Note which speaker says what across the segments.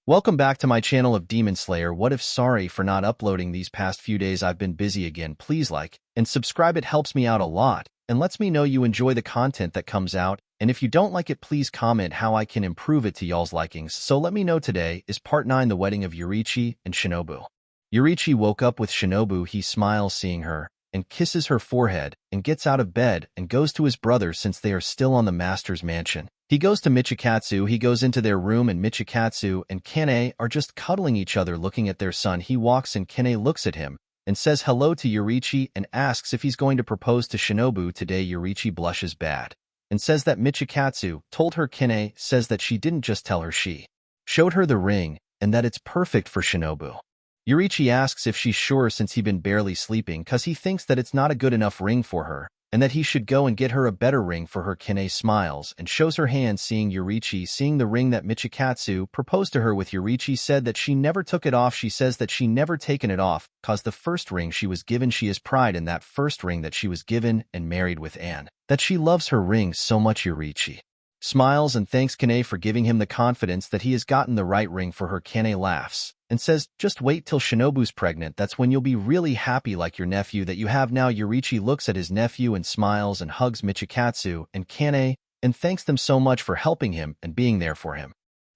Speaker 1: Welcome back to my channel of Demon Slayer. What if sorry for not uploading these past few days. I've been busy again. Please like and subscribe. It helps me out a lot and lets me know you enjoy the content that comes out. And if you don't like it, please comment how I can improve it to y'all's likings. So let me know. Today is part 9, the wedding of Yoriichi and Shinobu. Yoriichi woke up with Shinobu. He smiles seeing her and kisses her forehead and gets out of bed and goes to his brother since they are still on the master's mansion. He goes to Michikatsu. He goes into their room and Michikatsu and Kane are just cuddling each other looking at their son. He walks and Kane looks at him and says hello to Yoriichi and asks if he's going to propose to Shinobu today. Yoriichi blushes bad and says that Michikatsu told her. Kane says that she didn't just tell her, she showed her the ring and that it's perfect for Shinobu. Yoriichi asks if she's sure since he's been barely sleeping cause he thinks that it's not a good enough ring for her and that he should go and get her a better ring for her. Kane smiles and shows her hand seeing Yoriichi seeing the ring that Michikatsu proposed to her with. Yoriichi said that she never took it off. She says that she never taken it off cause the first ring she was given, she has pride in that first ring that she was given and married with, and that she loves her ring so much. Yoriichi smiles and thanks Kane for giving him the confidence that he has gotten the right ring for her. Kane laughs and says, just wait till Shinobu's pregnant. That's when you'll be really happy like your nephew that you have now. Yoriichi looks at his nephew and smiles and hugs Michikatsu and Kane and thanks them so much for helping him and being there for him.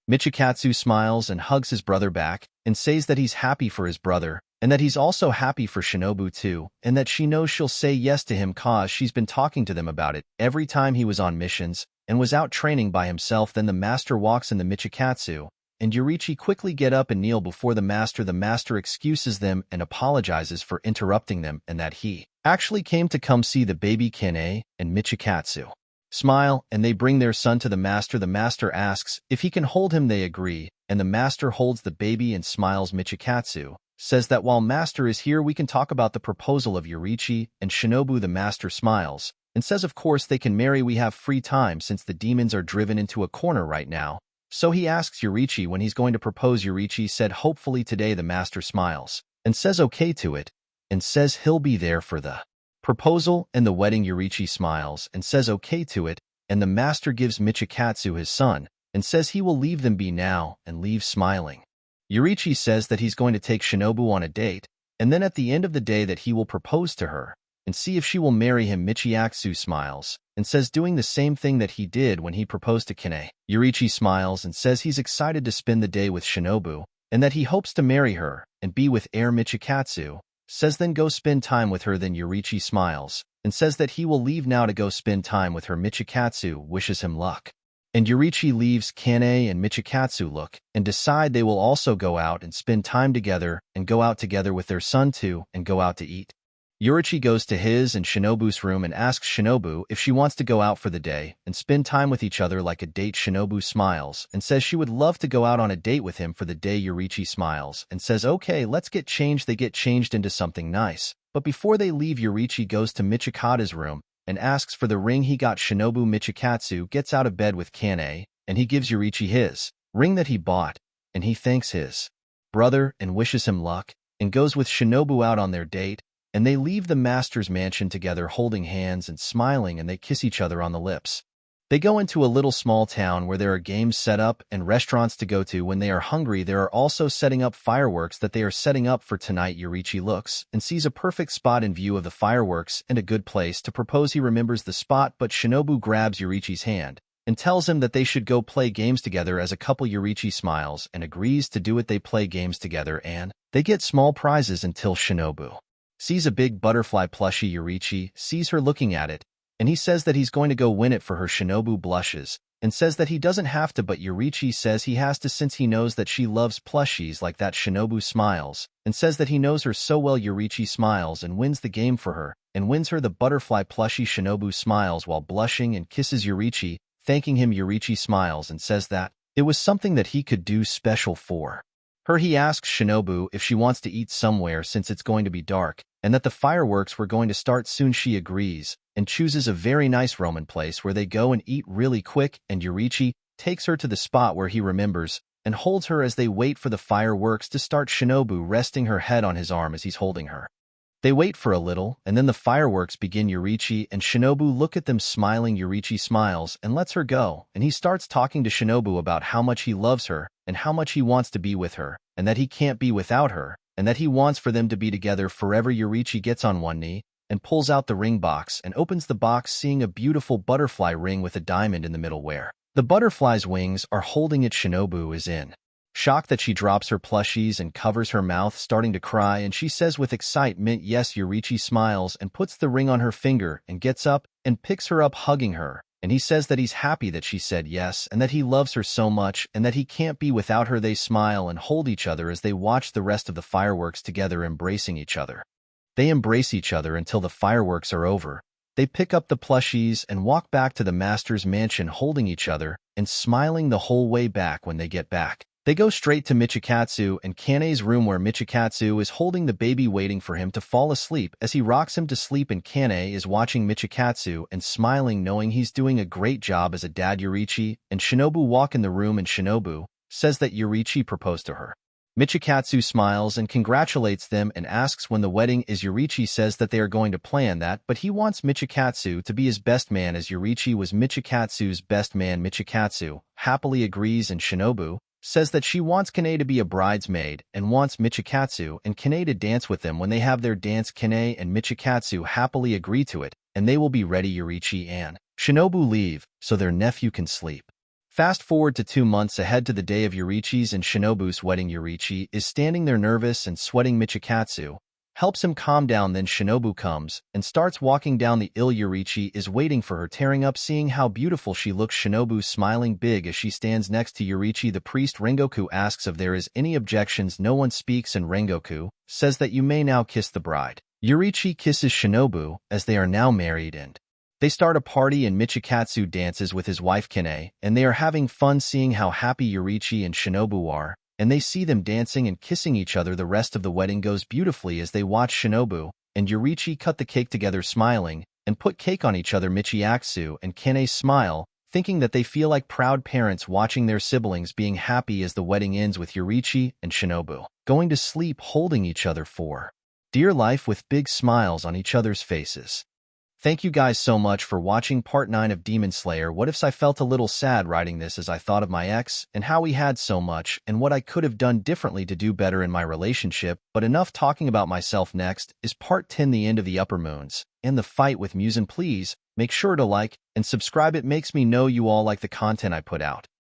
Speaker 1: Michikatsu smiles and hugs his brother back and says that he's happy for his brother and that he's also happy for Shinobu too, and that she knows she'll say yes to him cause she's been talking to them about it every time he was on missions and was out training by himself. Then the master walks in the Michikatsu and Yoriichi quickly get up and kneel before the master. The master excuses them and apologizes for interrupting them and that he actually came to come see the baby. Kane and Michikatsu smile and they bring their son to the master. The master asks if he can hold him. They agree and the master holds the baby and smiles. Michikatsu says that while master is here we can talk about the proposal of Yoriichi and Shinobu. The master smiles and says of course they can marry. We have free time since the demons are driven into a corner right now. So he asks Yoriichi when he's going to propose. Yoriichi said hopefully today. The master smiles and says okay to it and says he'll be there for the proposal and the wedding. Yoriichi smiles and says okay to it and the master gives Michikatsu his son and says he will leave them be now and leaves smiling. Yoriichi says that he's going to take Shinobu on a date and then at the end of the day that he will propose to her and see if she will marry him. Michikatsu smiles and says doing the same thing that he did when he proposed to Kane. Yoriichi smiles and says he's excited to spend the day with Shinobu and that he hopes to marry her and be with her. Michikatsu says then go spend time with her. Then Yoriichi smiles and says that he will leave now to go spend time with her. Michikatsu wishes him luck. And Yoriichi leaves. Kane and Michikatsu look and decide they will also go out and spend time together and go out together with their son too and go out to eat. Yoriichi goes to his and Shinobu's room and asks Shinobu if she wants to go out for the day and spend time with each other like a date. Shinobu smiles and says she would love to go out on a date with him for the day. Yoriichi smiles and says okay, let's get changed. They get changed into something nice. But before they leave, Yoriichi goes to Michikata's room and asks for the ring he got Shinobu. Michikatsu gets out of bed with Kane and he gives Yoriichi his ring that he bought and he thanks his brother and wishes him luck and goes with Shinobu out on their date. And they leave the master's mansion together holding hands and smiling and they kiss each other on the lips. They go into a little small town where there are games set up and restaurants to go to when they are hungry. They are also setting up fireworks that they are setting up for tonight. Yoriichi looks and sees a perfect spot in view of the fireworks and a good place to propose. He remembers the spot but Shinobu grabs Yoriichi's hand and tells him that they should go play games together as a couple. Yoriichi smiles and agrees to do it. They play games together and they get small prizes until Shinobu sees a big butterfly plushie. Yoriichi sees her looking at it, and he says that he's going to go win it for her. Shinobu blushes and says that he doesn't have to, but Yoriichi says he has to since he knows that she loves plushies like that. Shinobu smiles and says that he knows her so well. Yoriichi smiles and wins the game for her and wins her the butterfly plushie. Shinobu smiles while blushing and kisses Yoriichi, thanking him. Yoriichi smiles and says that it was something that he could do special for her. He asks Shinobu if she wants to eat somewhere since it's going to be dark and that the fireworks were going to start soon. She agrees and chooses a very nice Roman place where they go and eat really quick, and Yoriichi takes her to the spot where he remembers and holds her as they wait for the fireworks to start. Shinobu resting her head on his arm as he's holding her. They wait for a little, and then the fireworks begin. Yoriichi and Shinobu look at them smiling. Yoriichi smiles and lets her go, and he starts talking to Shinobu about how much he loves her, and how much he wants to be with her, and that he can't be without her, and that he wants for them to be together forever. Yoriichi gets on one knee, and pulls out the ring box and opens the box, seeing a beautiful butterfly ring with a diamond in the middle where the butterfly's wings are holding it. Shinobu is in shock that she drops her plushies and covers her mouth, starting to cry, and she says with excitement, yes. Yoriichi smiles and puts the ring on her finger and gets up and picks her up, hugging her, and he says that he's happy that she said yes and that he loves her so much and that he can't be without her. They smile and hold each other as they watch the rest of the fireworks together, embracing each other. They embrace each other until the fireworks are over. They pick up the plushies and walk back to the master's mansion, holding each other and smiling the whole way back. When they get back, they go straight to Michikatsu and Kane's room, where Michikatsu is holding the baby, waiting for him to fall asleep as he rocks him to sleep, and Kane is watching Michikatsu and smiling, knowing he's doing a great job as a dad. Yoriichi and Shinobu walk in the room, and Shinobu says that Yoriichi proposed to her. Michikatsu smiles and congratulates them and asks when the wedding is. Yoriichi says that they are going to plan that, but he wants Michikatsu to be his best man, as Yoriichi was Michikatsu's best man. Michikatsu happily agrees, and Shinobu says that she wants Kane to be a bridesmaid and wants Michikatsu and Kane to dance with them when they have their dance. Kane and Michikatsu happily agree to it, and they will be ready. Yoriichi and Shinobu leave so their nephew can sleep. Fast forward to 2 months ahead to the day of Yoriichi's and Shinobu's wedding. Yoriichi is standing there nervous and sweating. Michikatsu helps him calm down. Then Shinobu comes and starts walking down the aisle. Yoriichi is waiting for her, tearing up, seeing how beautiful she looks. Shinobu smiling big as she stands next to Yoriichi. The priest Rengoku asks if there is any objections. No one speaks, and Rengoku says that you may now kiss the bride. Yoriichi kisses Shinobu as they are now married, and they start a party, and Michikatsu dances with his wife Kane, and they are having fun, seeing how happy Yoriichi and Shinobu are, and they see them dancing and kissing each other. The rest of the wedding goes beautifully as they watch Shinobu and Yoriichi cut the cake together, smiling, and put cake on each other. Michikatsu and Kane smile, thinking that they feel like proud parents watching their siblings being happy, as the wedding ends with Yoriichi and Shinobu going to sleep, holding each other for dear life with big smiles on each other's faces. Thank you guys so much for watching part 9 of Demon Slayer. What ifs? I felt a little sad writing this as I thought of my ex and how we had so much and what I could have done differently to do better in my relationship. But enough talking about myself. Next is part 10, the end of the Upper Moons and the fight with Muzan. Please make sure to like and subscribe. It makes me know you all like the content I put out.